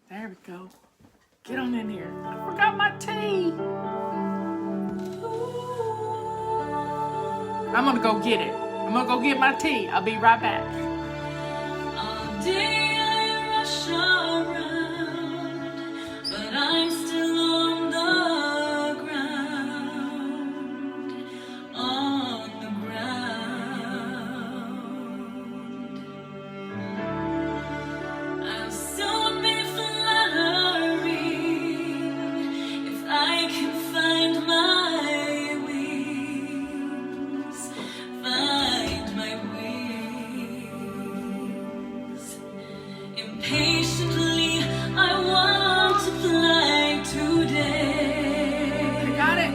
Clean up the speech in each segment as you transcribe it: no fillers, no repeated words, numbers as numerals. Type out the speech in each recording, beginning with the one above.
There we go. Get on in here. I forgot my tea. I'm gonna go get it. I'm gonna go get my tea. I'll be right back. All day I rush around, but I'm still on the ground, on the ground. I'll soon be fluttering if I can find my wings, find my wings. Impatiently, I want to fly today. I got it.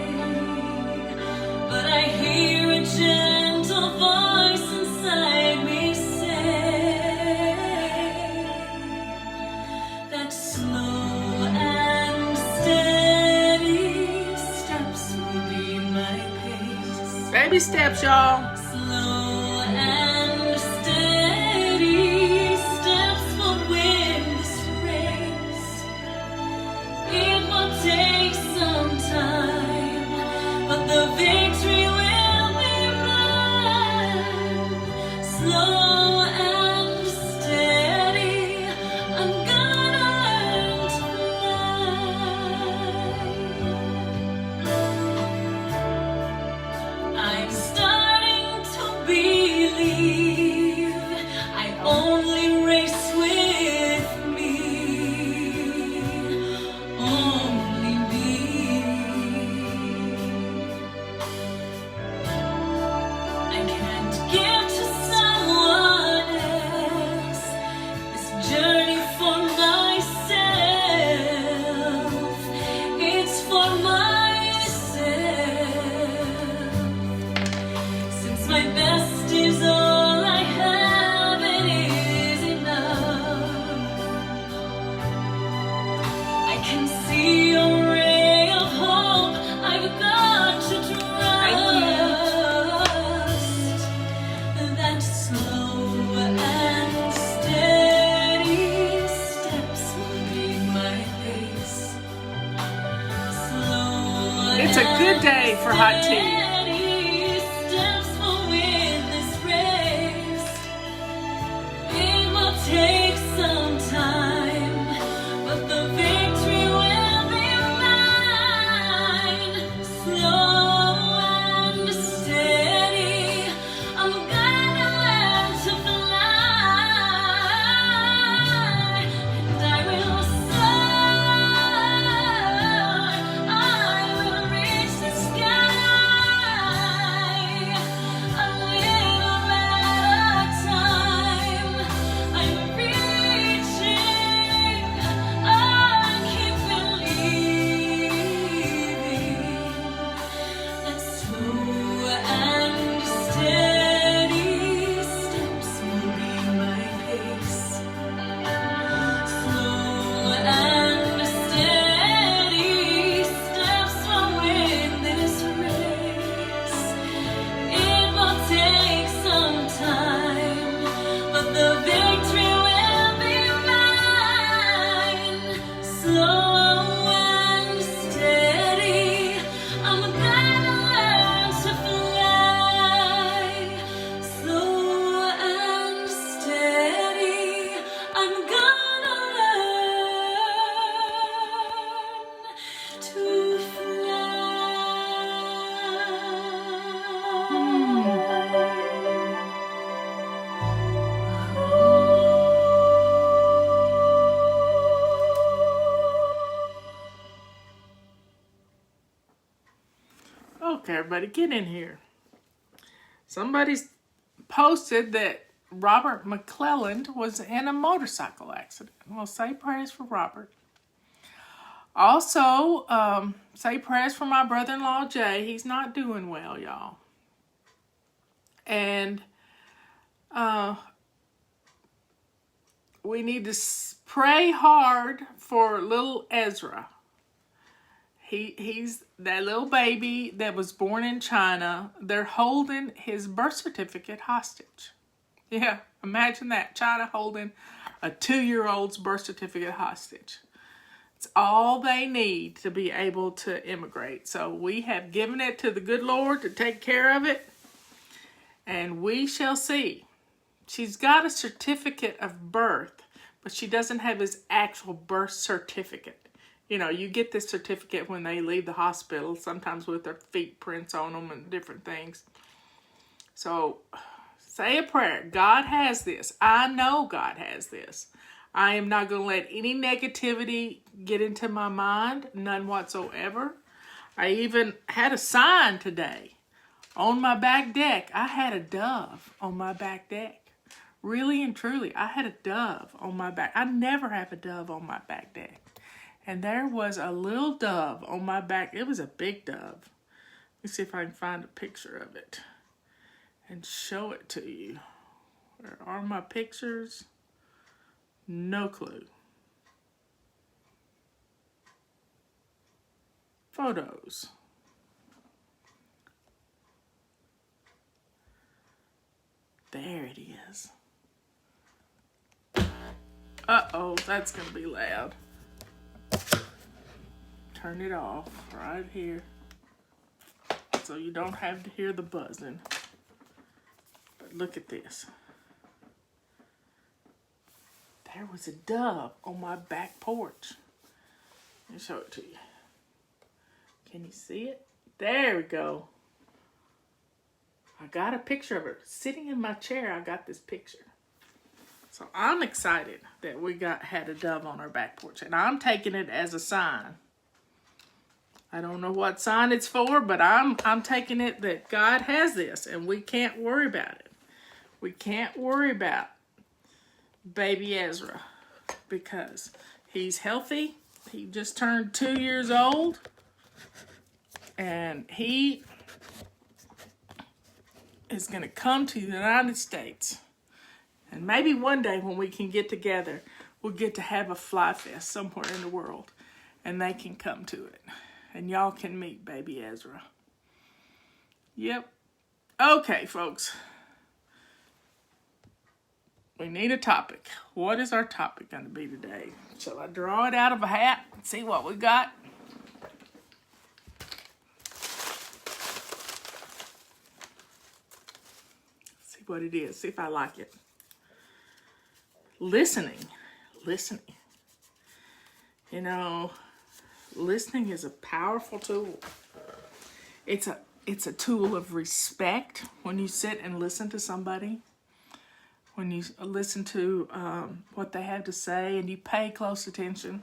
But I hear a gentle voice inside me say that slow and steady steps will be my pace. Baby steps, y'all. Slow and steady steps will win this race. It will take some time, but the victory will be mine. Slow and steady, I'm gonna learn to fly. I'm starting to believe I only race with me, only me. I can't give to someone else this journey for myself. It's for myself. Since my best is all I have, it is enough. I can see a ray of hope. I've got to trust that slow and steady steps will be my pace. Slow It's a good day for hot tea. steady steps will win this race. It will take some time, but the victory will be mine. Slow and steady, I'm gonna learn to fly, and I will soar. I will reach the sky, a little at a time. I'm reaching, I keep believing that slow and steady steps will be my pace. Slow and steady steps will win this race. It will take some time, but the victory will be mine. Slow and steady, I'm gonna learn to fly. Slow and steady, I'm gonna learn to Okay, everybody, get in here. Somebody's posted that Robert McClelland was in a motorcycle accident. Well, say prayers for Robert. Also, say prayers for my brother-in-law, Jay. He's not doing well, y'all. And we need to pray hard for little Ezra. He's that little baby that was born in China. They're holding his birth certificate hostage. Yeah, imagine that. China holding a 2-year-old's birth certificate hostage. It's all they need to be able to immigrate. So we have given it to the good Lord to take care of it, and we shall see. She's got a certificate of birth, but she doesn't have his actual birth certificate. You know, you get this certificate when they leave the hospital, sometimes with their feet prints on them and different things. So say a prayer. God has this. I know God has this. I am not going to let any negativity get into my mind, none whatsoever. I even had a sign today on my back deck. I had a dove on my back deck. Really and truly, I had a dove on my back. I never have a dove on my back deck. And there was a little dove on my back. It was a big dove. Let me see if I can find a picture of it and show it to you. Where are my pictures? No clue. Photos. There it is. Uh-oh, that's going to be loud. Turn it off right here so you don't have to hear the buzzing. But look at this. There was a dove on my back porch. Let me show it to you. Can you see it? There we go. I got a picture of her sitting in my chair. I got this picture. So I'm excited that we had a dove on our back porch, and I'm taking it as a sign. I don't know what sign it's for, but I'm taking it that God has this, and we can't worry about it. We can't worry about baby Ezra because he's healthy. He just turned 2 years old, and he is going to come to the United States. And maybe one day when we can get together, we'll get to have a fly fest somewhere in the world, and they can come to it. And y'all can meet baby Ezra. Yep. Okay, folks. We need a topic. What is our topic going to be today? Shall I draw it out of a hat and see what we got? See what it is. See if I like it. Listening. You know, listening is a powerful tool. It's a tool of respect when you sit and listen to somebody. When you listen to what they have to say and you pay close attention.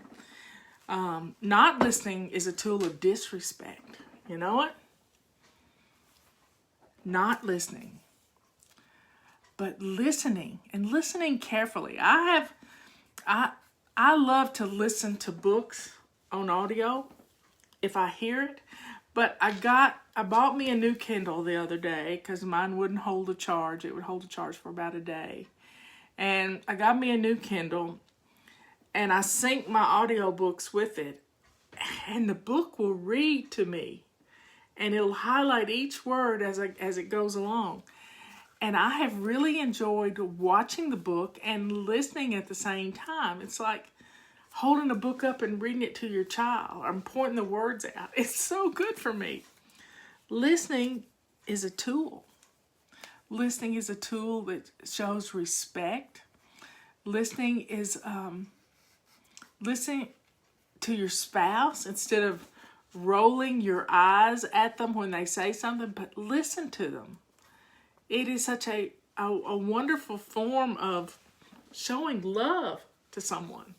Not listening is a tool of disrespect. You know what? Not listening. But listening, and listening carefully. I love to listen to books on audio if I hear it. But I bought me a new Kindle the other day because mine wouldn't hold a charge. It would hold a charge for about a day. And I got me a new Kindle, and I sync my audiobooks with it. And the book will read to me, and it'll highlight each word as it goes along. And I have really enjoyed watching the book and listening at the same time. It's like holding a book up and reading it to your child. I'm pointing the words out. It's so good for me. Listening is a tool. Listening is a tool that shows respect. Listening is listening to your spouse instead of rolling your eyes at them when they say something, but listen to them. It is such a wonderful form of showing love to someone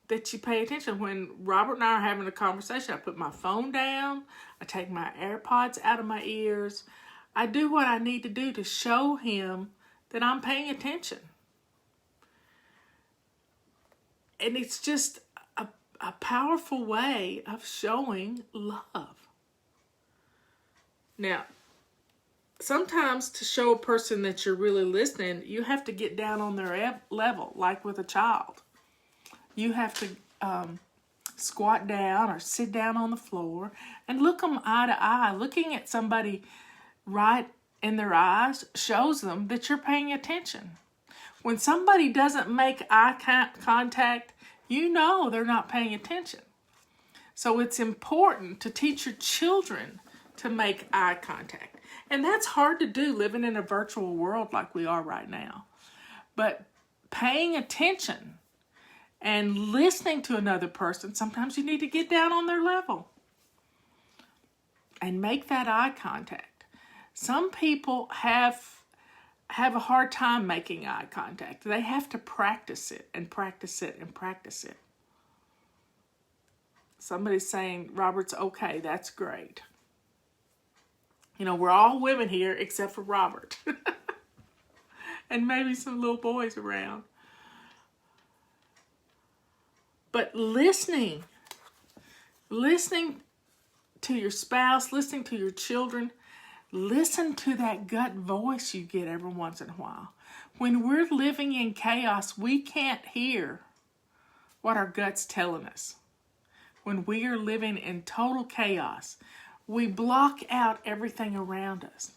that you pay attention. When Robert and I are having a conversation, I put my phone down, I take my AirPods out of my ears. I do what I need to do to show him that I'm paying attention. And it's just a powerful way of showing love. Now, sometimes to show a person that you're really listening, you have to get down on their level, like with a child. You have to squat down or sit down on the floor and look them eye to eye. Looking at somebody right in their eyes shows them that you're paying attention. When somebody doesn't make eye contact, you know they're not paying attention. So it's important to teach your children to make eye contact. And that's hard to do living in a virtual world like we are right now. But paying attention and listening to another person, sometimes you need to get down on their level and make that eye contact. Some people have a hard time making eye contact. They have to practice it and practice it and practice it. Somebody's saying, Robert's okay, that's great. You know, we're all women here except for Robert. And maybe some little boys around. But listening to your spouse, listening to your children, listen to that gut voice you get every once in a while. When we're living in chaos, we can't hear what our gut's telling us. When we are living in total chaos, we block out everything around us.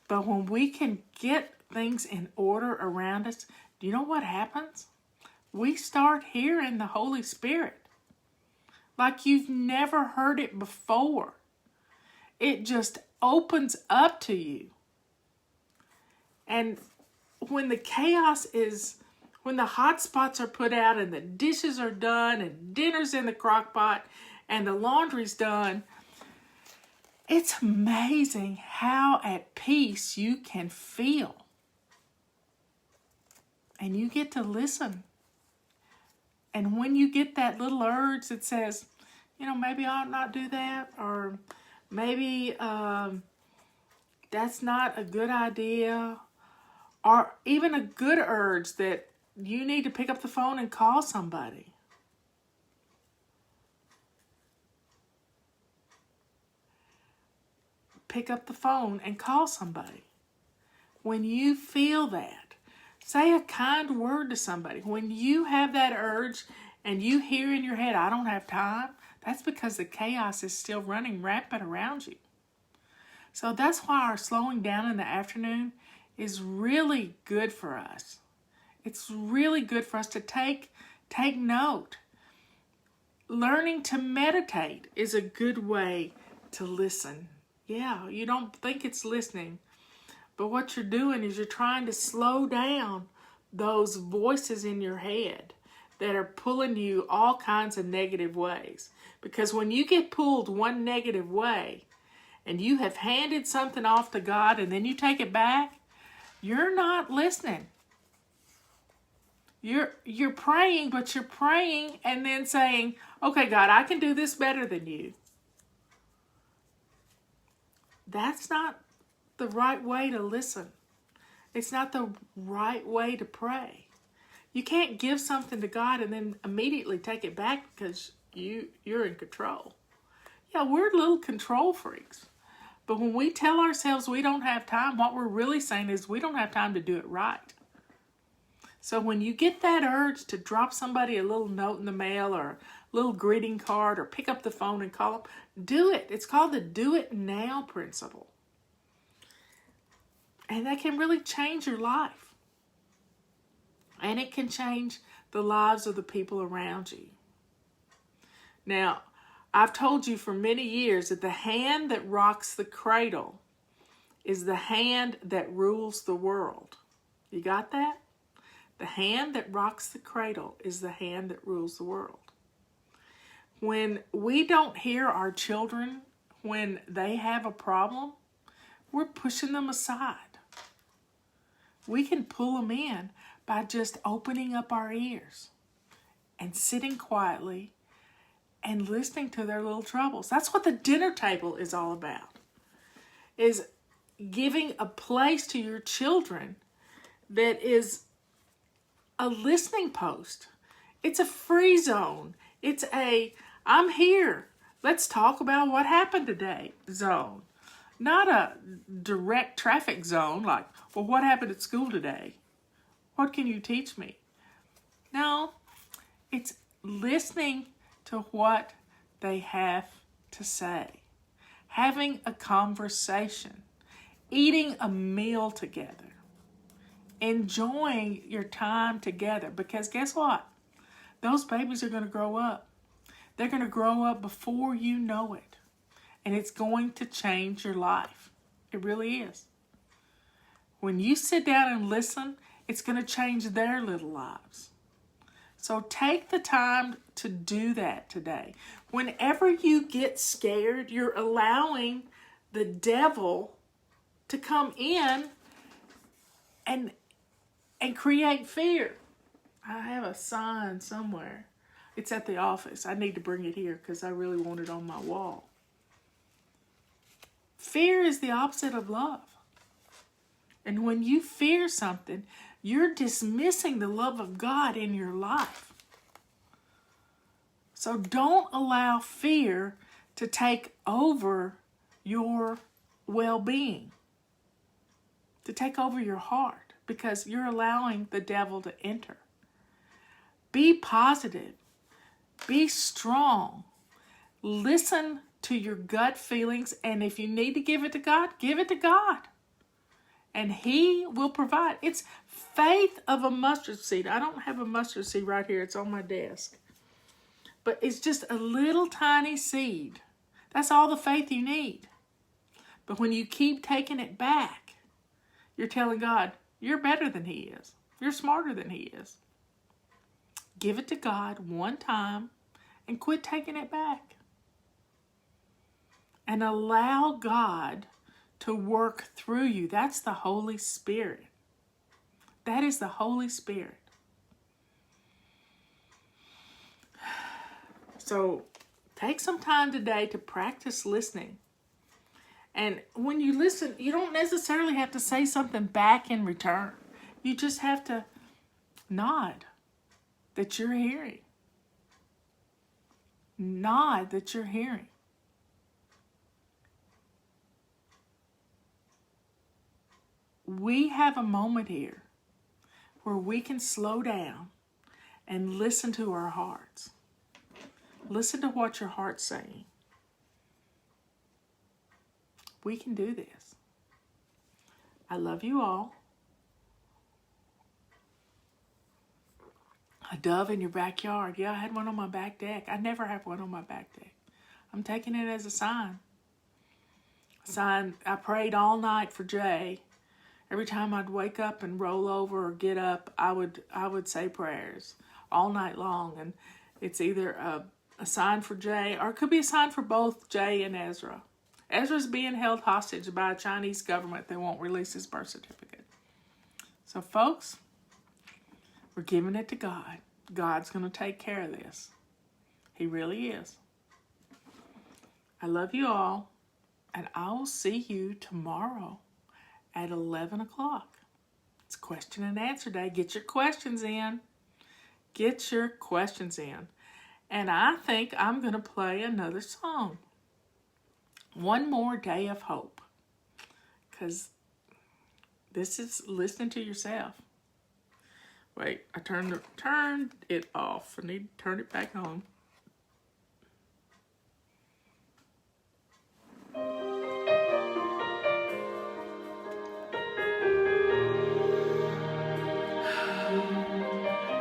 But when we can get things in order around us, do you know what happens? We start hearing the Holy Spirit like you've never heard it before. It just opens up to you. And when the chaos is, when the hot spots are put out and the dishes are done and dinner's in the crock pot and the laundry's done, it's amazing how at peace you can feel. And you get to listen. And when you get that little urge that says, you know, maybe I ought not do that, or maybe that's not a good idea, or even a good urge that you need to pick up the phone and call somebody. Pick up the phone and call somebody. When you feel that, say a kind word to somebody. When you have that urge and you hear in your head, I don't have time, that's because the chaos is still running rampant around you. So that's why our slowing down in the afternoon is really good for us. It's really good for us to take note. Learning to meditate is a good way to listen. Yeah, you don't think it's listening, but what you're doing is you're trying to slow down those voices in your head that are pulling you all kinds of negative ways. Because when you get pulled one negative way and you have handed something off to God and then you take it back, you're not listening. You're praying, but you're praying and then saying, okay, God, I can do this better than you. That's not the right way to listen. It's not the right way to pray. You can't give something to God and then immediately take it back because you're in control. Yeah, we're little control freaks. But when we tell ourselves we don't have time, what we're really saying is we don't have time to do it right. So when you get that urge to drop somebody a little note in the mail or a little greeting card or pick up the phone and call them, do it. It's called the do it now principle. And that can really change your life. And it can change the lives of the people around you. Now, I've told you for many years that the hand that rocks the cradle is the hand that rules the world. You got that? The hand that rocks the cradle is the hand that rules the world. When we don't hear our children when they have a problem, we're pushing them aside. We can pull them in by just opening up our ears and sitting quietly and listening to their little troubles. That's what the dinner table is all about, is giving a place to your children that is a listening post. It's a free zone. It's a, I'm here. Let's talk about what happened today zone. Not a direct traffic zone like, well, what happened at school today? What can you teach me? No, it's listening to what they have to say. Having a conversation. eating a meal together, enjoying your time together. Because guess what? Those babies are going to grow up. They're going to grow up before you know it. And it's going to change your life. It really is. When you sit down and listen, it's going to change their little lives. So take the time to do that today. Whenever you get scared, you're allowing the devil to come in and create fear. I have a sign somewhere. It's at the office. I need to bring it here because I really want it on my wall. Fear is the opposite of love. And when you fear something, you're dismissing the love of God in your life. So don't allow fear to take over your well-being, to take over your heart, because you're allowing the devil to enter. Be positive. Be strong. Listen to your gut feelings, and if you need to give it to God, give it to God. And He will provide. It's faith of a mustard seed. I don't have a mustard seed right here. It's on my desk. But it's just a little tiny seed. That's all the faith you need. But when you keep taking it back, you're telling God, you're better than He is. You're smarter than He is. Give it to God one time and quit taking it back. And allow God to work through you. That's the Holy Spirit. That is the Holy Spirit. So take some time today to practice listening. And when you listen, you don't necessarily have to say something back in return. You just have to nod that you're hearing. Nod that you're hearing. We have a moment here where we can slow down and listen to our hearts. Listen to what your heart's saying. We can do this. I love you all. A dove in your backyard. Yeah, I had one on my back deck. I never have one on my back deck. I'm taking it as a sign. A sign. I prayed all night for Jay. Every time I'd wake up and roll over or get up, I would say prayers all night long. And it's either a sign for Jay, or it could be a sign for both Jay and Ezra. Ezra's being held hostage by a Chinese government. They won't release his birth certificate. So folks, we're giving it to God. God's going to take care of this. He really is. I love you all, and I will see you tomorrow at 11 o'clock. It's question and answer day. Get your questions in. Get your questions in. And I think I'm going to play another song. One More Day of Hope. Because this is listening to yourself. Wait, I turned it off. I need to turn it back on.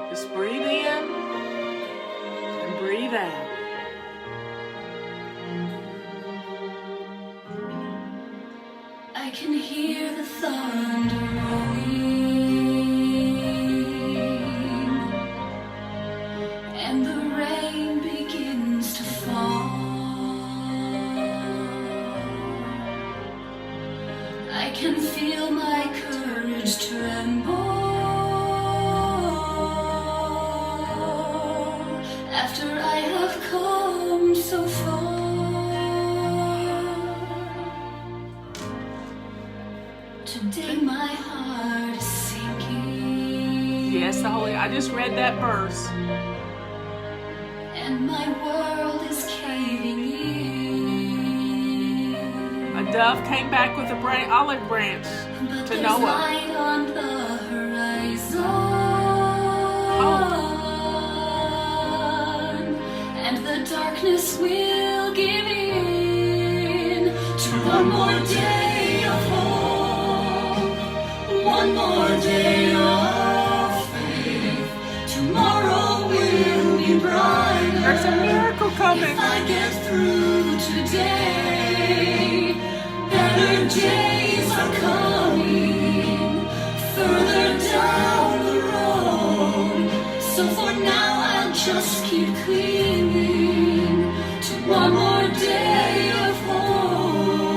Just breathe in and breathe out. I can hear the thunder rolling, and the rain begins to fall. I can feel my courage tremble after I have come so far. Today my heart is sinking. Yes, the Holy. I just read that verse. And my world is caving in. A dove came back with a olive branch But to there's Noah. light on the horizon. And the darkness will give in to one more day of hope. There's a miracle coming. If I get through today, better days are coming further down the road. So for now I'll just keep clinging to one more day of hope.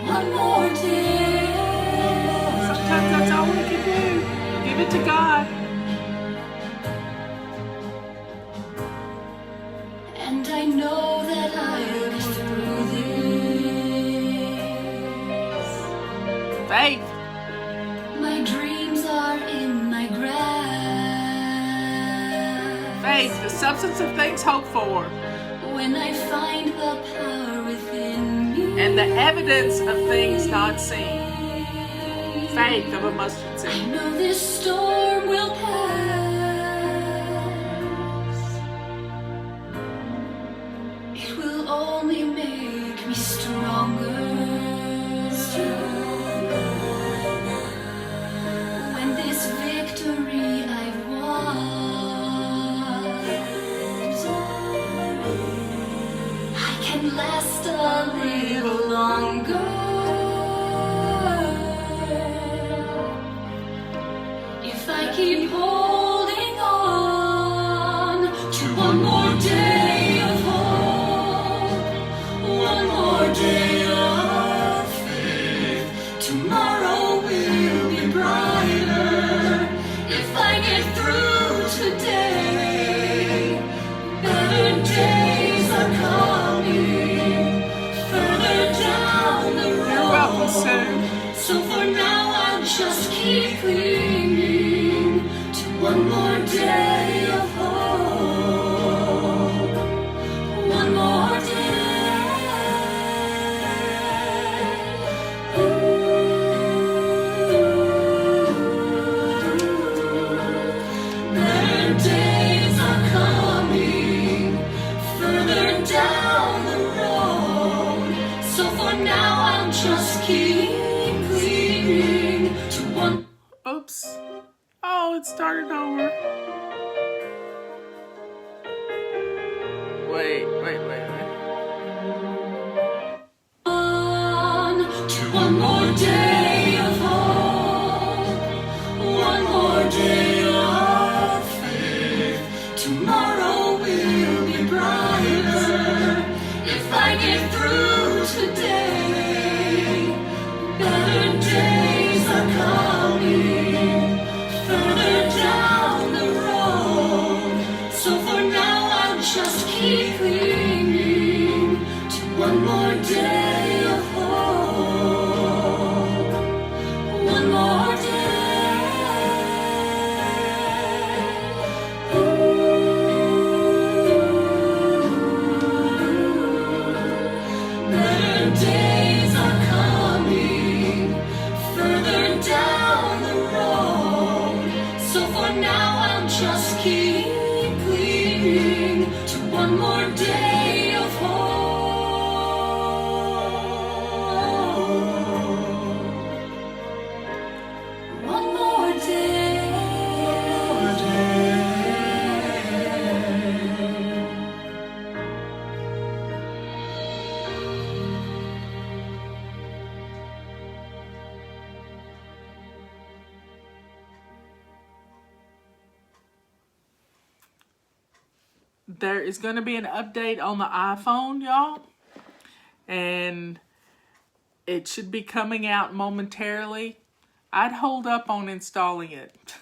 One more day. Sometimes that's all we can do. Give it to God. And I know that I'll get through this. Faith. My dreams are in my grasp. Faith, the substance of things hoped for, When I find the power within me. and the evidence of things not seen. Faith of a mustard I seed. know this storm will pass. It will only make me stronger. When this victory I've won, I can last a little longer. If I keep holding on to one more day of hope, one more day of faith, tomorrow will be brighter. If I get through today, better days are coming further down the road. You're welcome, Sue. So for now I'll just keep clinging to one more day of hope. One more day. Better days are coming further down the road. So for now I'll just keep clinging to one. Oops. Oh, it started over. Wait. On to one more day of hope, one more day of faith. Tomorrow will be brighter. If I get through today, better days are coming further down the road. So for now I'll just keep clinging to one more day of hope. One more day. Better days are coming further down the road. So for now I'll just keep clinging to one more day of hope. One more day. There is going to be an update on the iPhone, y'all. And it should be coming out momentarily. I'd hold up on installing it.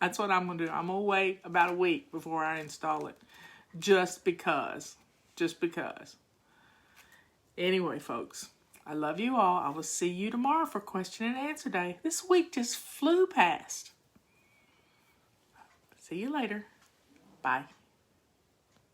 That's what I'm going to do. I'm going to wait about a week before I install it. Just because. Anyway, folks, I love you all. I will see you tomorrow for question and answer day. This week just flew past. See you later. Bye.